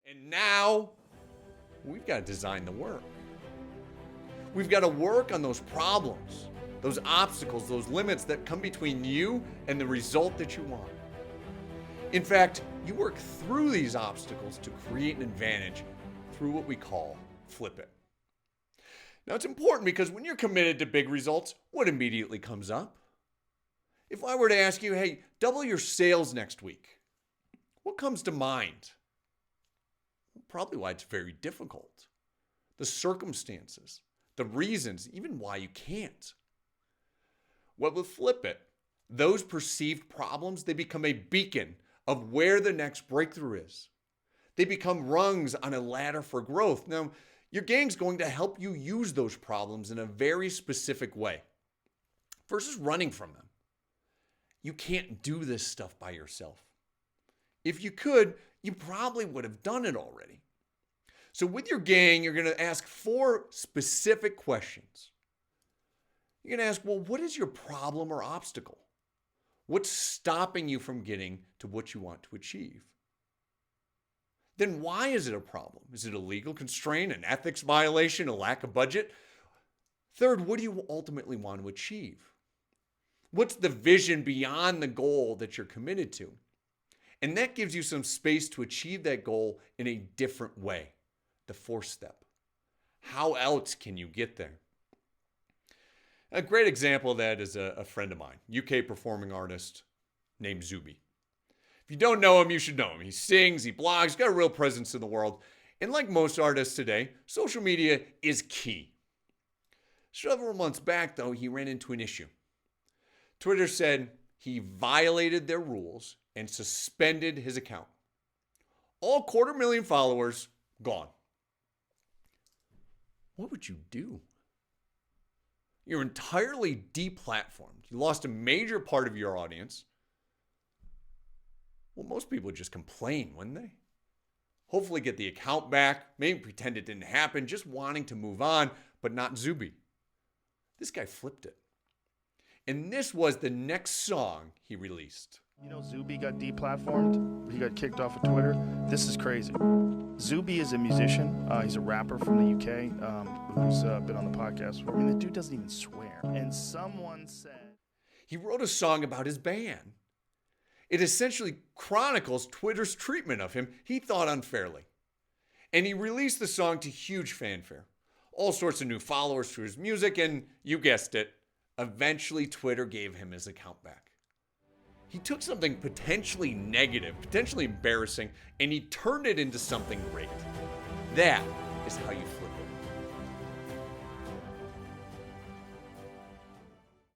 And now, we've got to design the work. We've got to work on those problems, those obstacles, those limits that come between you and the result that you want. In fact, you work through these obstacles to create an advantage through what we call flip it. Now, it's important because when you're committed to big results, what immediately comes up? If I were to ask you, hey, double your sales next week, what comes to mind? Probably why it's very difficult. The circumstances, the reasons, even why you can't. Well, with Flip It, those perceived problems, they become a beacon of where the next breakthrough is. They become rungs on a ladder for growth. Now, your gang's going to help you use those problems in a very specific way versus running from them. You can't do this stuff by yourself. If you could, you probably would have done it already. So with your gang, you're going to ask 4 specific questions. You're going to ask, well, what is your problem or obstacle? What's stopping you from getting to what you want to achieve? Then why is it a problem? Is it a legal constraint, an ethics violation, a lack of budget? Third, what do you ultimately want to achieve? What's the vision beyond the goal that you're committed to? And that gives you some space to achieve that goal in a different way. The 4th step. How else can you get there? A great example of that is a friend of mine, UK performing artist named Zuby. If you don't know him, you should know him. He sings, he blogs, he's got a real presence in the world. And like most artists today, social media is key. Several months back, though, he ran into an issue. Twitter said he violated their rules and suspended his account. All 250,000 followers gone. What would you do? You're entirely deplatformed. You lost a major part of your audience. Well, most people would just complain, wouldn't they? Hopefully get the account back, maybe pretend it didn't happen, just wanting to move on, but not Zuby. This guy flipped it. And this was the next song he released. You know, Zuby got deplatformed. He got kicked off of Twitter. This is crazy. Zuby is a musician. He's a rapper from the UK who's been on the podcast before. I mean, the dude doesn't even swear. And someone said... He wrote a song about his band. It essentially chronicles Twitter's treatment of him, he thought unfairly. And he released the song to huge fanfare. All sorts of new followers to his music, and you guessed it, eventually Twitter gave him his account back. He took something potentially negative, potentially embarrassing, and he turned it into something great. That is how you flip